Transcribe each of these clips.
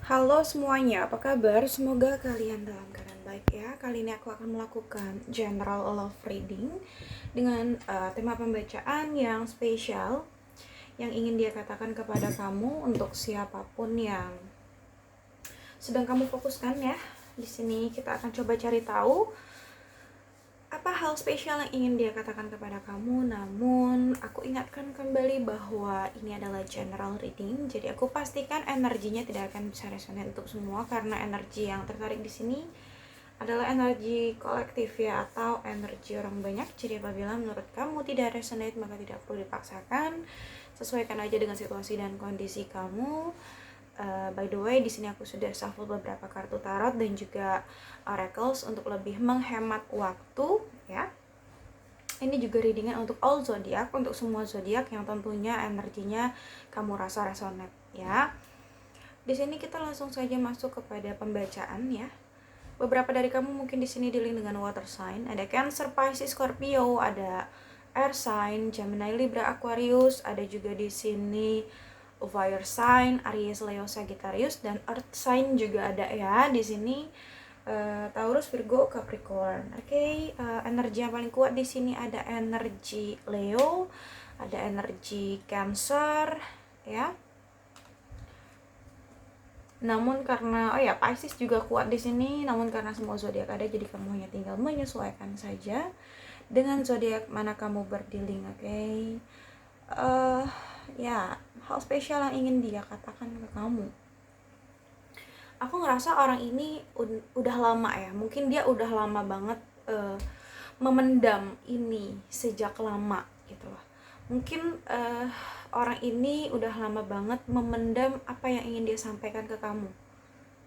Halo semuanya, apa kabar? Semoga kalian dalam keadaan baik ya. Kali ini aku akan melakukan general love reading dengan tema pembacaan yang spesial yang ingin dia katakan kepada kamu untuk siapapun yang sedang kamu fokuskan ya. Di sini kita akan coba cari tahu apa hal spesial yang ingin dia katakan kepada kamu. Namun aku ingatkan kembali bahwa ini adalah general reading, jadi aku pastikan energinya tidak akan bisa resonate untuk semua, karena energi yang tertarik di sini adalah energi kolektif ya, atau energi orang banyak. Jadi apabila menurut kamu tidak resonate, maka tidak perlu dipaksakan, sesuaikan aja dengan situasi dan kondisi kamu. By the way, di sini aku sudah shuffle beberapa kartu tarot dan juga oracles untuk lebih menghemat waktu ya. Ini juga readingan untuk all zodiak, untuk semua zodiak yang tentunya energinya kamu rasa resonate ya. Di sini kita langsung saja masuk kepada pembacaan ya. Beberapa dari kamu mungkin di sini dealing dengan water sign, ada Cancer, Pisces, Scorpio, ada air sign, Gemini, Libra, Aquarius, ada juga di sini fire sign, Aries, Leo, Sagittarius, dan earth sign juga ada ya di sini. Taurus, Virgo, Capricorn. Oke, energi yang paling kuat di sini ada energi Leo, ada energi Cancer, ya. Namun karena Pisces juga kuat di sini, namun karena semua zodiak ada, jadi kamu hanya tinggal menyesuaikan saja dengan zodiak mana kamu berdealing, oke? Ya, hal spesial yang ingin dia katakan ke kamu. Aku ngerasa orang ini udah lama ya, mungkin dia udah lama banget memendam ini sejak lama gitu loh. Mungkin orang ini udah lama banget memendam apa yang ingin dia sampaikan ke kamu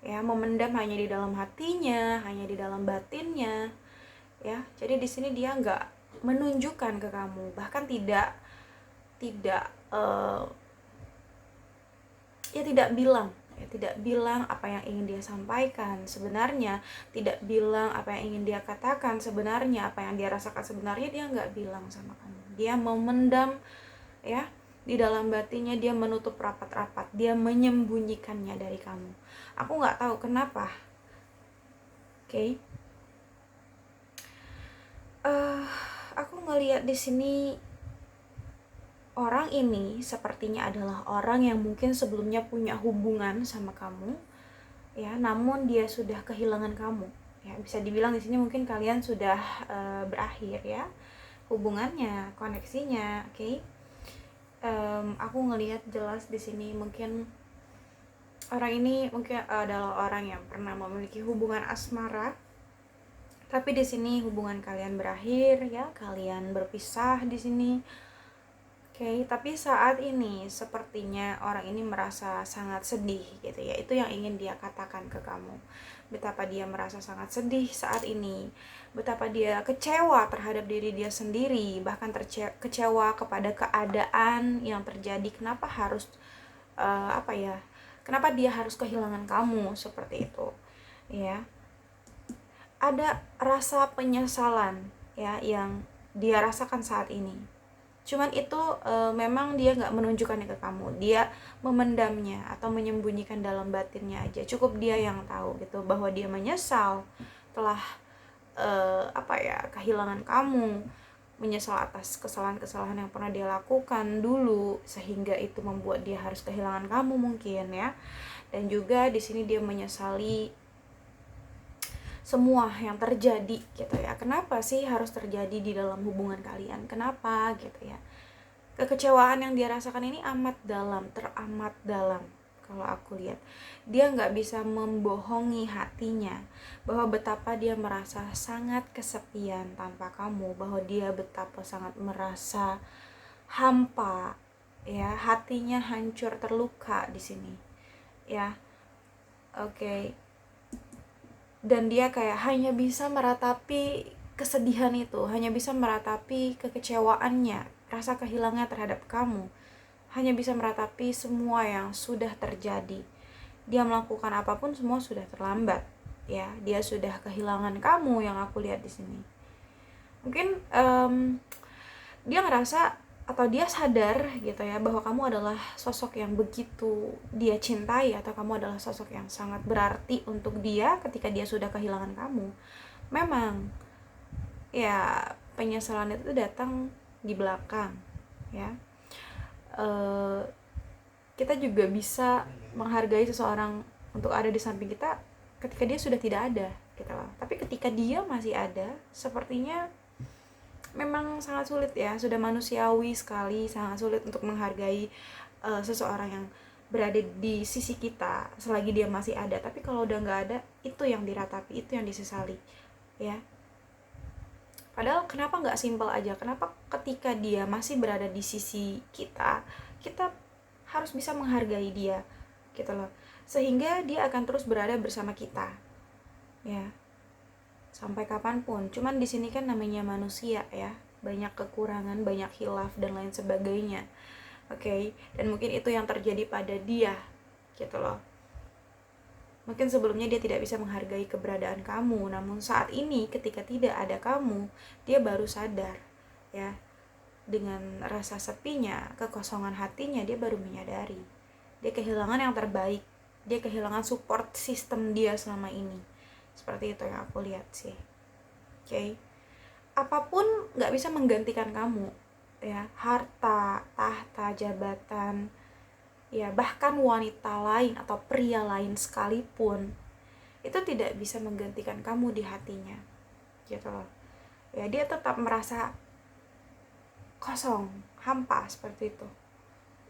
ya, memendam hanya di dalam hatinya, hanya di dalam batinnya ya. Jadi di sini dia nggak menunjukkan ke kamu, bahkan tidak tidak bilang tidak bilang apa yang ingin dia sampaikan sebenarnya, tidak bilang apa yang ingin dia katakan sebenarnya, apa yang dia rasakan sebenarnya, dia nggak bilang sama kamu. Dia memendam ya di dalam batinnya, dia menutup rapat-rapat, dia menyembunyikannya dari kamu. Aku nggak tahu kenapa. Oke. Aku ngelihat di sini orang ini sepertinya adalah orang yang mungkin sebelumnya punya hubungan sama kamu ya, namun dia sudah kehilangan kamu ya. Bisa dibilang di sini mungkin kalian sudah berakhir ya hubungannya, koneksinya, oke? Aku ngelihat jelas di sini mungkin orang ini mungkin adalah orang yang pernah memiliki hubungan asmara, tapi di sini hubungan kalian berakhir ya, kalian berpisah di sini. Oke, tapi saat ini sepertinya orang ini merasa sangat sedih gitu ya. Itu yang ingin dia katakan ke kamu. Betapa dia merasa sangat sedih saat ini. Betapa dia kecewa terhadap diri dia sendiri, bahkan kecewa kepada keadaan yang terjadi. Kenapa harus Kenapa dia harus kehilangan kamu seperti itu? Ya. Ada rasa penyesalan ya yang dia rasakan saat ini. Cuman itu memang dia nggak menunjukkannya ke kamu, dia memendamnya atau menyembunyikan dalam batinnya aja. Cukup dia yang tahu gitu, bahwa dia menyesal telah kehilangan kamu, menyesal atas kesalahan-kesalahan yang pernah dia lakukan dulu, sehingga itu membuat dia harus kehilangan kamu mungkin ya. Dan juga di sini dia menyesali semua yang terjadi gitu ya. Kenapa sih harus terjadi di dalam hubungan kalian? Kenapa gitu ya? Kekecewaan yang dia rasakan ini teramat dalam. Kalau aku lihat, dia nggak bisa membohongi hatinya bahwa betapa dia merasa sangat kesepian tanpa kamu, bahwa dia betapa sangat merasa hampa ya, hatinya hancur, terluka di sini ya. Oke. Dan dia kayak hanya bisa meratapi kesedihan itu, hanya bisa meratapi kekecewaannya, rasa kehilangan terhadap kamu, hanya bisa meratapi semua yang sudah terjadi. Dia melakukan apapun semua sudah terlambat ya, dia sudah kehilangan kamu yang aku lihat di sini. Mungkin dia ngerasa atau dia sadar gitu ya bahwa kamu adalah sosok yang begitu dia cintai, atau kamu adalah sosok yang sangat berarti untuk dia ketika dia sudah kehilangan kamu, memang ya penyesalan itu datang di belakang ya. Eh, kita juga bisa menghargai seseorang untuk ada di samping kita ketika dia sudah tidak ada gitu loh. Tapi ketika dia masih ada, sepertinya memang sangat sulit ya, sudah manusiawi sekali, sangat sulit untuk menghargai seseorang yang berada di sisi kita selagi dia masih ada. Tapi kalau udah nggak ada, itu yang diratapi, itu yang disesali ya. Padahal kenapa nggak simpel aja, kenapa ketika dia masih berada di sisi kita, kita harus bisa menghargai dia gitu loh, sehingga dia akan terus berada bersama kita ya, sampai kapanpun. Cuman di sini kan namanya manusia ya, banyak kekurangan, banyak khilaf dan lain sebagainya. Oke, dan mungkin itu yang terjadi pada dia gitu loh. Mungkin sebelumnya dia tidak bisa menghargai keberadaan kamu, namun saat ini ketika tidak ada kamu, dia baru sadar ya. Dengan rasa sepinya, kekosongan hatinya, dia baru menyadari dia kehilangan yang terbaik, dia kehilangan support system dia selama ini. Seperti itu yang aku lihat sih. Oke. Apapun gak bisa menggantikan kamu ya, harta, tahta, jabatan ya, bahkan wanita lain atau pria lain sekalipun itu tidak bisa menggantikan kamu di hatinya gitu loh ya. Dia tetap merasa kosong, hampa seperti itu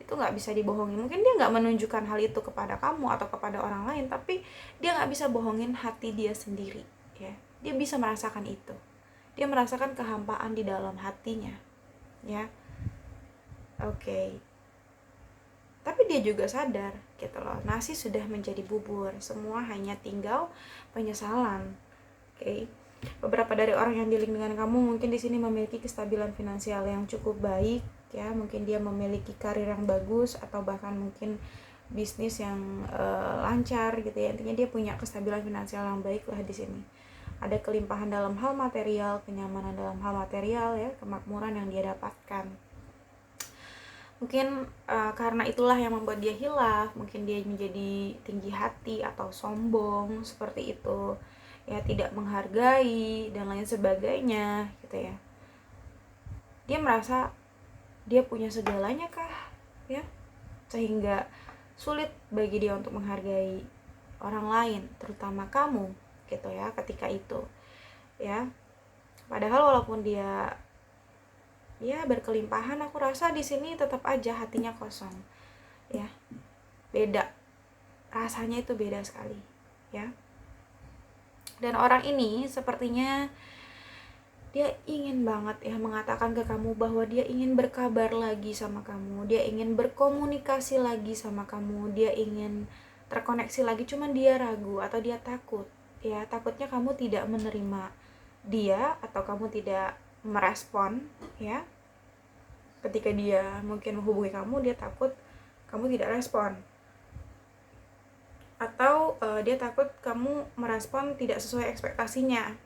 nggak bisa dibohongi. Mungkin dia nggak menunjukkan hal itu kepada kamu atau kepada orang lain, tapi dia nggak bisa bohongin hati dia sendiri ya. Dia bisa merasakan itu, dia merasakan kehampaan di dalam hatinya ya. Oke. Tapi dia juga sadar gitu loh, nasi sudah menjadi bubur, semua hanya tinggal penyesalan. Oke. Beberapa dari orang yang dealing dengan kamu mungkin di sini memiliki kestabilan finansial yang cukup baik ya, mungkin dia memiliki karir yang bagus atau bahkan mungkin bisnis yang lancar gitu ya. Intinya dia punya kestabilan finansial yang baik lah di sini. Ada kelimpahan dalam hal material, kenyamanan dalam hal material ya, kemakmuran yang dia dapatkan. Mungkin karena itulah yang membuat dia hilaf, mungkin dia menjadi tinggi hati atau sombong seperti itu ya, tidak menghargai dan lain sebagainya gitu ya. Dia merasa dia punya segalanya kah ya, sehingga sulit bagi dia untuk menghargai orang lain, terutama kamu gitu ya ketika itu ya. Padahal walaupun dia ya berkelimpahan, aku rasa di sini tetap aja hatinya kosong ya. Beda rasanya, itu beda sekali ya. Dan orang ini sepertinya dia ingin banget ya mengatakan ke kamu bahwa dia ingin berkabar lagi sama kamu, dia ingin berkomunikasi lagi sama kamu, dia ingin terkoneksi lagi, cuman dia ragu atau dia takut ya. Takutnya kamu tidak menerima dia atau kamu tidak merespon ya. Ketika dia mungkin menghubungi kamu, dia takut kamu tidak respon, atau dia takut kamu merespon tidak sesuai ekspektasinya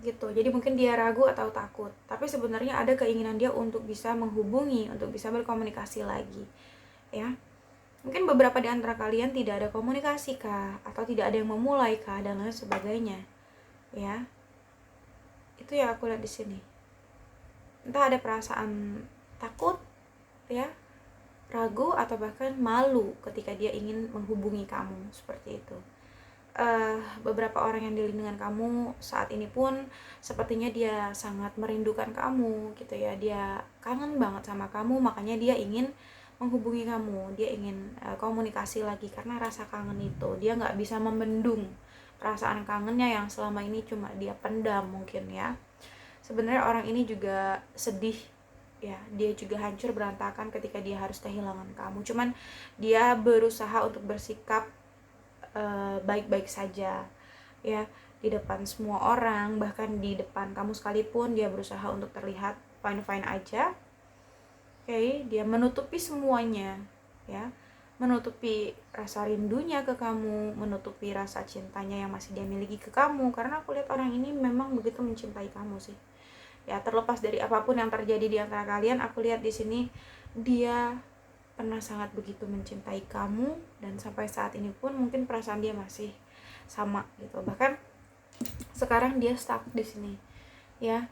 gitu. Jadi mungkin dia ragu atau takut, tapi sebenarnya ada keinginan dia untuk bisa menghubungi, untuk bisa berkomunikasi lagi ya. Mungkin beberapa di antara kalian tidak ada komunikasi kah, atau tidak ada yang memulai kah, dan lain sebagainya ya. Itu ya aku lihat di sini. Entah ada perasaan takut ya, ragu, atau bahkan malu ketika dia ingin menghubungi kamu seperti itu. Beberapa orang yang dealing dengan kamu saat ini pun sepertinya dia sangat merindukan kamu gitu ya. Dia kangen banget sama kamu, makanya dia ingin menghubungi kamu, dia ingin komunikasi lagi karena rasa kangen itu. Dia nggak bisa membendung perasaan kangennya yang selama ini cuma dia pendam mungkin ya. Sebenarnya orang ini juga sedih ya, dia juga hancur berantakan ketika dia harus kehilangan kamu. Cuman dia berusaha untuk bersikap baik-baik saja ya di depan semua orang, bahkan di depan kamu sekalipun dia berusaha untuk terlihat fine-fine aja. Oke, dia menutupi semuanya ya, menutupi rasa rindunya ke kamu, menutupi rasa cintanya yang masih dia miliki ke kamu, karena aku lihat orang ini memang begitu mencintai kamu sih Ya, terlepas dari apapun yang terjadi di antara kalian, aku lihat di sini dia pernah sangat begitu mencintai kamu, dan sampai saat ini pun mungkin perasaan dia masih sama gitu. Bahkan sekarang dia stuck di sini. Ya,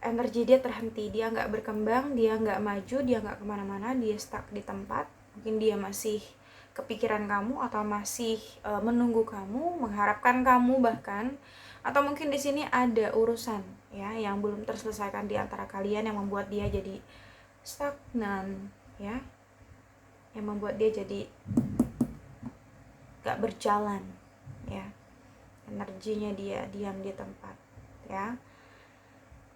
energi dia terhenti, dia nggak berkembang, dia nggak maju, dia nggak kemana-mana, dia stuck di tempat. Mungkin dia masih kepikiran kamu, atau masih menunggu kamu, mengharapkan kamu bahkan, atau mungkin di sini ada urusan ya yang belum terselesaikan di antara kalian, yang membuat dia jadi stagnan ya, yang membuat dia jadi gak berjalan ya, energinya dia diam di tempat ya.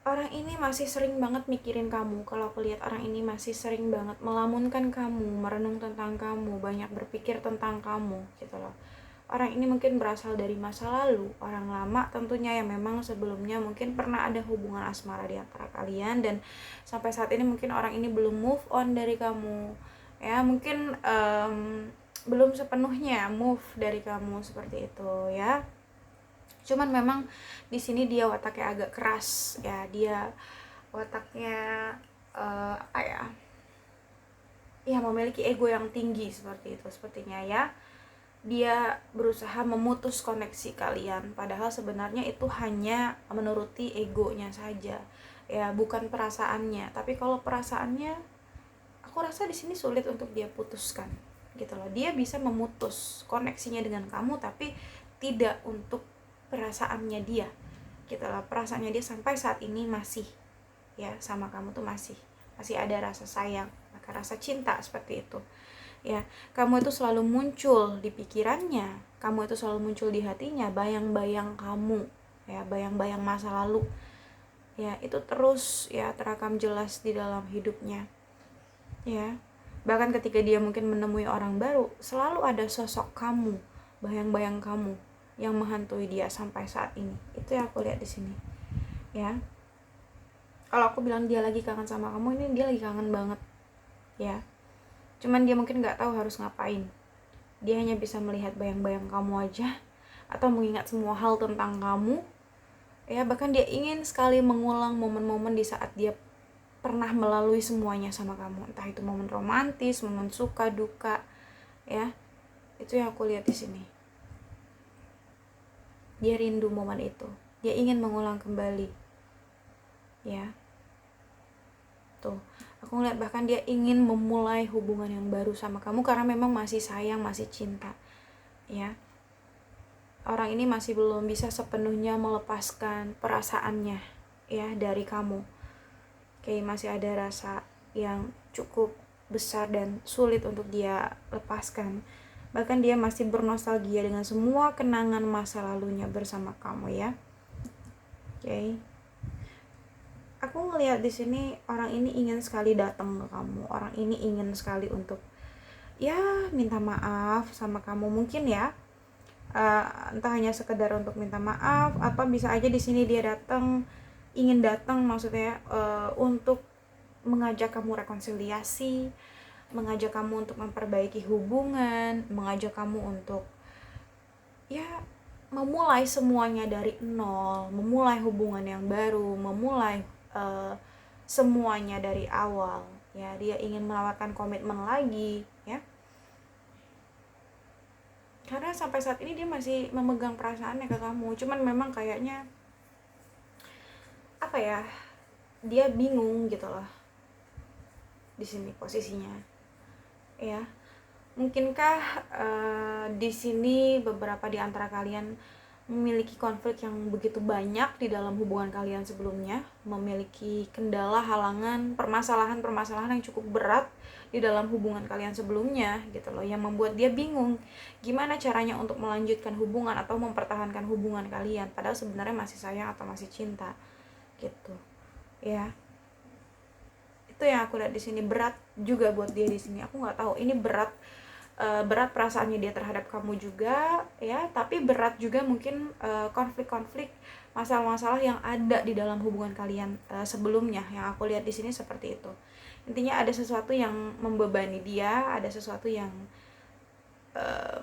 Orang ini masih sering banget mikirin kamu. Kalau aku lihat, orang ini masih sering banget melamunkan kamu, merenung tentang kamu, banyak berpikir tentang kamu gitu loh. Orang ini mungkin berasal dari masa lalu, orang lama tentunya, yang memang sebelumnya mungkin pernah ada hubungan asmara di antara kalian, dan sampai saat ini mungkin orang ini belum move on dari kamu ya, mungkin belum sepenuhnya move dari kamu, seperti itu ya. Cuman memang di sini dia wataknya agak keras ya, dia wataknya apa ya, ya memiliki ego yang tinggi seperti itu sepertinya ya. Dia berusaha memutus koneksi kalian, padahal sebenarnya itu hanya menuruti egonya saja ya, bukan perasaannya. Tapi kalau perasaannya, aku rasa di sini sulit untuk dia putuskan gitu loh. Dia bisa memutus koneksinya dengan kamu, tapi tidak untuk perasaannya dia gitu loh. Perasaannya dia sampai saat ini masih ya sama kamu tuh masih ada rasa sayang, maka rasa cinta seperti itu ya. Kamu itu selalu muncul di pikirannya, kamu itu selalu muncul di hatinya, bayang-bayang kamu ya, bayang-bayang masa lalu ya, itu terus ya terakam jelas di dalam hidupnya ya. Bahkan ketika dia mungkin menemui orang baru, selalu ada sosok kamu, bayang-bayang kamu yang menghantui dia sampai saat ini. Itu yang aku lihat di sini ya. Kalau aku bilang dia lagi kangen sama kamu, ini dia lagi kangen banget ya. Cuman dia mungkin nggak tahu harus ngapain. Dia hanya bisa melihat bayang-bayang kamu aja, atau mengingat semua hal tentang kamu ya. Bahkan dia ingin sekali mengulang momen-momen di saat dia pernah melalui semuanya sama kamu, entah itu momen romantis, momen suka duka ya. Itu yang aku lihat di sini. Dia rindu momen itu, dia ingin mengulang kembali ya. Tuh, aku ngeliat bahkan dia ingin memulai hubungan yang baru sama kamu, karena memang masih sayang, masih cinta ya. Orang ini masih belum bisa sepenuhnya melepaskan perasaannya ya dari kamu. Kayak masih ada rasa yang cukup besar dan sulit untuk dia lepaskan. Bahkan dia masih bernostalgia dengan semua kenangan masa lalunya bersama kamu ya. Oke. Aku ngelihat di sini orang ini ingin sekali datang ke kamu. Orang ini ingin sekali untuk ya minta maaf sama kamu mungkin ya. Entah hanya sekedar untuk minta maaf, apa bisa aja di sini dia ingin datang maksudnya untuk mengajak kamu rekonsiliasi, mengajak kamu untuk memperbaiki hubungan, mengajak kamu untuk ya memulai semuanya dari nol, memulai hubungan yang baru, memulai semuanya dari awal ya. Dia ingin menawarkan komitmen lagi ya, karena sampai saat ini dia masih memegang perasaannya ke kamu. Cuman memang kayaknya apa ya, dia bingung gitu loh di sini posisinya ya. Mungkinkah di sini beberapa di antara kalian memiliki konflik yang begitu banyak di dalam hubungan kalian sebelumnya, memiliki kendala, halangan, permasalahan yang cukup berat di dalam hubungan kalian sebelumnya gitu loh, yang membuat dia bingung gimana caranya untuk melanjutkan hubungan atau mempertahankan hubungan kalian, padahal sebenarnya masih sayang atau masih cinta gitu ya. Itu yang aku lihat di sini. Berat juga buat dia di sini. Aku nggak tahu ini berat perasaannya dia terhadap kamu juga ya, tapi berat juga mungkin konflik-konflik, masalah-masalah yang ada di dalam hubungan kalian sebelumnya, yang aku lihat di sini seperti itu. Intinya ada sesuatu yang membebani dia, ada sesuatu yang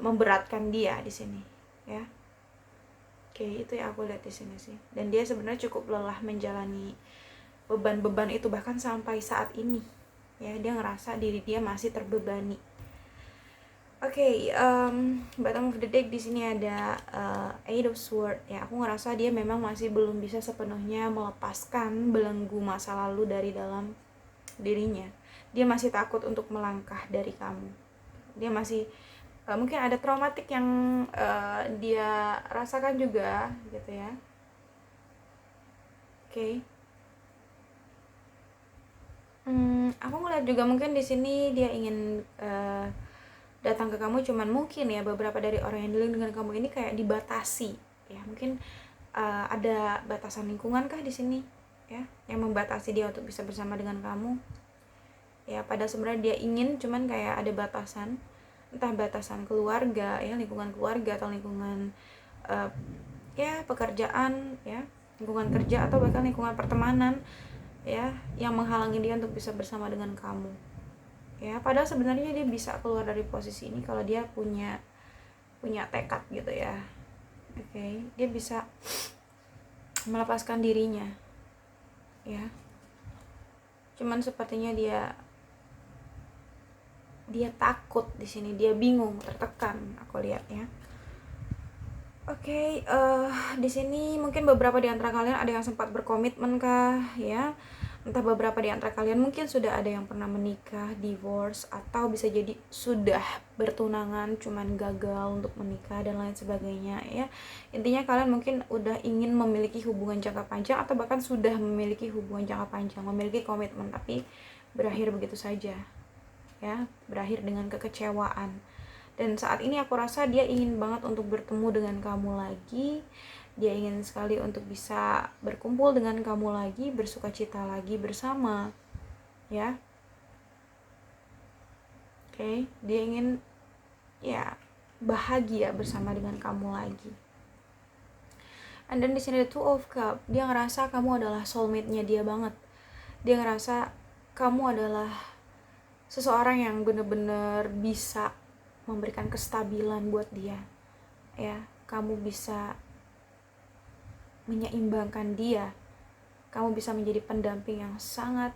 memberatkan dia di sini ya. Oke, itu yang aku lihat di sini sih. Dan dia sebenarnya cukup lelah menjalani beban-beban itu, bahkan sampai saat ini ya dia ngerasa diri dia masih terbebani. Oke, bottom of the deck di sini ada Eight of Swords ya. Aku ngerasa dia memang masih belum bisa sepenuhnya melepaskan belenggu masa lalu dari dalam dirinya. Dia masih takut untuk melangkah dari kamu. Dia masih mungkin ada traumatik yang dia rasakan juga gitu ya. Oke. Aku ngeliat juga mungkin di sini dia ingin datang ke kamu, cuman mungkin ya beberapa dari orang yang dealing dengan kamu ini kayak dibatasi ya. Mungkin ada batasan lingkungan kah di sini ya yang membatasi dia untuk bisa bersama dengan kamu ya. Pada sebenarnya dia ingin, cuman kayak ada batasan, entah batasan keluarga ya, lingkungan keluarga atau lingkungan ya pekerjaan ya, lingkungan kerja atau bahkan lingkungan pertemanan ya, yang menghalangi dia untuk bisa bersama dengan kamu ya. Padahal sebenarnya dia bisa keluar dari posisi ini kalau dia punya tekad gitu ya. Oke, dia bisa melepaskan dirinya ya. Cuman sepertinya dia takut di sini, dia bingung, tertekan aku lihat ya. Oke, di sini mungkin beberapa di antara kalian ada yang sempat berkomitmen kah ya. Entah beberapa di antara kalian mungkin sudah ada yang pernah menikah, divorce, atau bisa jadi sudah bertunangan cuman gagal untuk menikah dan lain sebagainya ya. Intinya kalian mungkin udah ingin memiliki hubungan jangka panjang atau bahkan sudah memiliki hubungan jangka panjang, memiliki komitmen, tapi berakhir begitu saja ya, berakhir dengan kekecewaan. Dan saat ini aku rasa dia ingin banget untuk bertemu dengan kamu lagi. Dia ingin sekali untuk bisa berkumpul dengan kamu lagi, bersukacita lagi bersama ya. Oke, dia ingin ya bahagia bersama dengan kamu lagi. And then di sini ada Two of Cups. Dia ngerasa kamu adalah soulmate-nya dia banget. Dia ngerasa kamu adalah seseorang yang benar-benar bisa memberikan kestabilan buat dia ya. Kamu bisa menyeimbangkan dia, kamu bisa menjadi pendamping yang sangat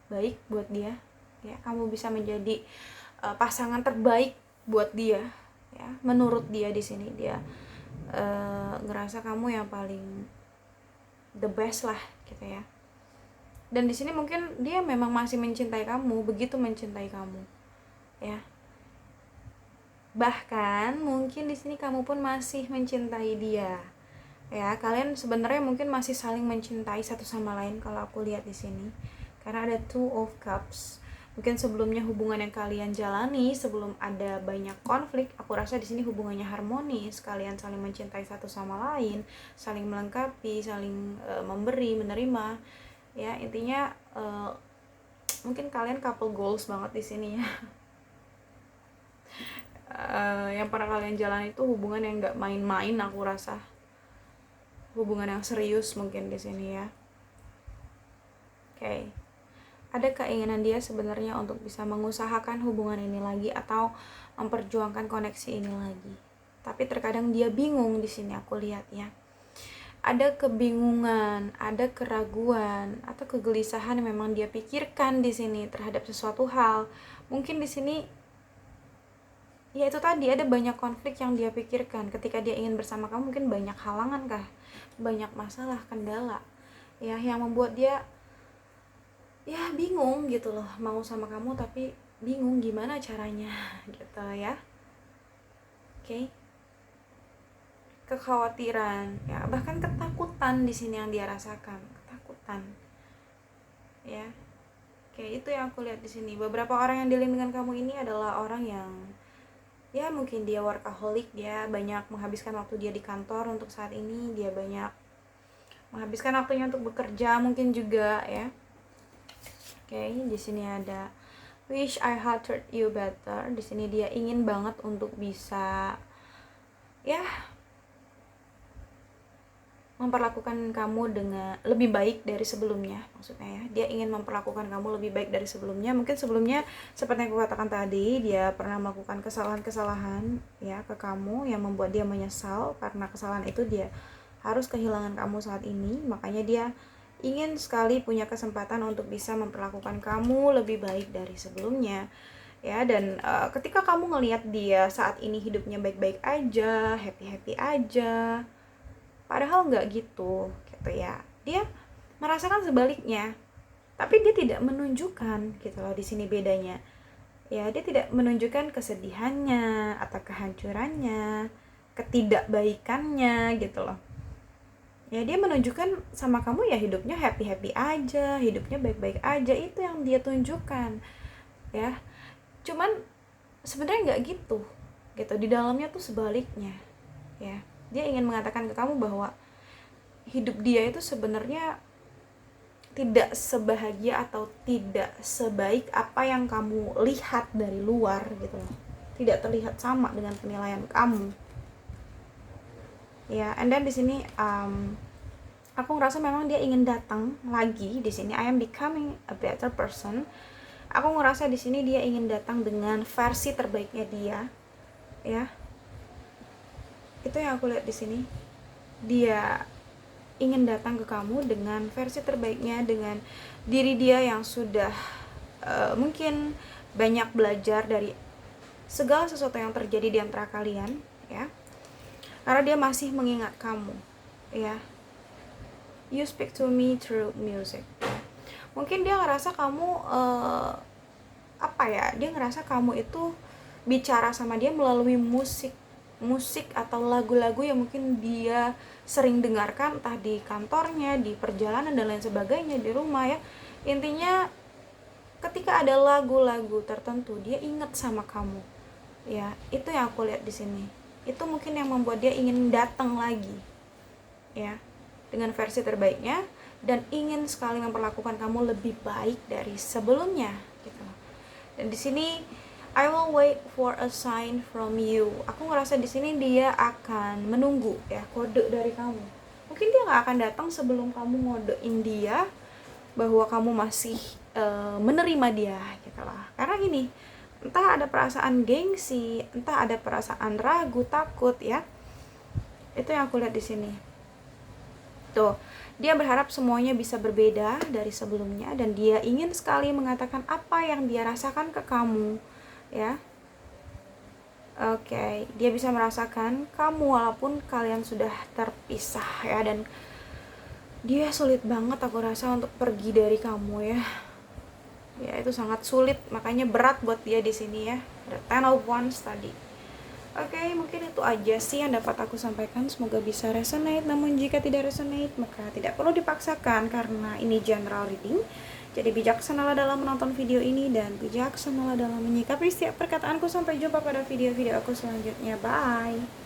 baik buat dia ya. Kamu bisa menjadi pasangan terbaik buat dia ya. Menurut dia di sini dia ngerasa kamu yang paling the best lah gitu ya. Dan di sini mungkin dia memang masih mencintai kamu, begitu mencintai kamu ya. Bahkan mungkin di sini kamu pun masih mencintai dia ya. Kalian sebenarnya mungkin masih saling mencintai satu sama lain kalau aku lihat di sini, karena ada Two of Cups. Mungkin sebelumnya hubungan yang kalian jalani sebelum ada banyak konflik, aku rasa di sini hubungannya harmonis. Kalian saling mencintai satu sama lain, saling melengkapi, saling memberi, menerima ya. Intinya mungkin kalian couple goals banget di sini ya. Yang pernah kalian jalani itu hubungan yang nggak main-main, aku rasa hubungan yang serius mungkin di sini ya. Oke. Ada keinginan dia sebenarnya untuk bisa mengusahakan hubungan ini lagi atau memperjuangkan koneksi ini lagi. Tapi terkadang dia bingung di sini aku lihat ya. Ada kebingungan, ada keraguan atau kegelisahan yang memang dia pikirkan di sini terhadap sesuatu hal. Mungkin di sini ya itu tadi, ada banyak konflik yang dia pikirkan ketika dia ingin bersama kamu. Mungkin banyak halangan kah, banyak masalah, kendala ya, yang membuat dia ya bingung gitu loh, mau sama kamu tapi bingung gimana caranya gitu ya. Oke. Kekhawatiran ya, bahkan ketakutan di sini yang dia rasakan, ketakutan ya. Oke, itu yang aku lihat di sini. Beberapa orang yang dealing dengan kamu ini adalah orang yang ya mungkin dia workaholic, dia banyak menghabiskan waktu dia di kantor untuk saat ini, dia banyak menghabiskan waktunya untuk bekerja mungkin juga ya. Oke, di sini ada Wish I had treated you better. Di sini dia ingin banget untuk bisa ya memperlakukan kamu dengan lebih baik dari sebelumnya, maksudnya ya. Dia ingin memperlakukan kamu lebih baik dari sebelumnya. Mungkin sebelumnya seperti yang aku katakan tadi, dia pernah melakukan kesalahan-kesalahan ya ke kamu yang membuat dia menyesal. Karena kesalahan itu dia harus kehilangan kamu saat ini, makanya dia ingin sekali punya kesempatan untuk bisa memperlakukan kamu lebih baik dari sebelumnya, ya. Dan ketika kamu ngelihat dia saat ini hidupnya baik-baik aja, happy-happy aja, padahal nggak gitu ya. Dia merasakan sebaliknya, tapi dia tidak menunjukkan gitu loh. Di sini bedanya, ya, dia tidak menunjukkan kesedihannya atau kehancurannya, ketidakbaikannya gitu loh. Ya, dia menunjukkan sama kamu ya hidupnya happy-happy aja, hidupnya baik-baik aja, itu yang dia tunjukkan, ya. Cuman sebenarnya nggak gitu, di dalamnya tuh sebaliknya, ya. Dia ingin mengatakan ke kamu bahwa hidup dia itu sebenarnya tidak sebahagia atau tidak sebaik apa yang kamu lihat dari luar gitu loh. Tidak terlihat sama dengan penilaian kamu. Ya, and then di sini aku ngerasa memang dia ingin datang lagi di sini. I am becoming a better person. Aku ngerasa di sini dia ingin datang dengan versi terbaiknya dia, ya. Itu yang aku lihat di sini. Dia ingin datang ke kamu dengan versi terbaiknya, dengan diri dia yang sudah mungkin banyak belajar dari segala sesuatu yang terjadi di antara kalian, ya. Karena dia masih mengingat kamu, ya. You speak to me through music. Mungkin dia ngerasa kamu dia ngerasa kamu itu bicara sama dia melalui musik atau lagu-lagu yang mungkin dia sering dengarkan, entah di kantornya, di perjalanan dan lain sebagainya, di rumah, ya. Intinya ketika ada lagu-lagu tertentu dia ingat sama kamu, ya. Itu yang aku lihat di sini. Itu mungkin yang membuat dia ingin datang lagi, ya, dengan versi terbaiknya, dan ingin sekali memperlakukan kamu lebih baik dari sebelumnya gitu. Dan di sini I will wait for a sign from you. Aku ngerasa di sini dia akan menunggu, ya, kode dari kamu. Mungkin dia nggak akan datang sebelum kamu ngodein dia bahwa kamu masih menerima dia gitu lah. Karena gini, entah ada perasaan gengsi, entah ada perasaan ragu, takut, ya. Itu yang aku lihat di sini. Tuh, dia berharap semuanya bisa berbeda dari sebelumnya, dan dia ingin sekali mengatakan apa yang dia rasakan ke kamu, ya. Oke, dia bisa merasakan kamu walaupun kalian sudah terpisah, ya. Dan dia sulit banget aku rasa untuk pergi dari kamu, ya. Ya, itu sangat sulit, makanya berat buat dia di sini, ya. Ada 10 of Wands tadi. Oke, mungkin itu aja sih yang dapat aku sampaikan. Semoga bisa resonate. Namun jika tidak resonate, maka tidak perlu dipaksakan karena ini general reading. Jadi bijaksanalah dalam menonton video ini dan bijaksanalah dalam menyikapi setiap perkataanku. Sampai jumpa pada video-video aku selanjutnya. Bye.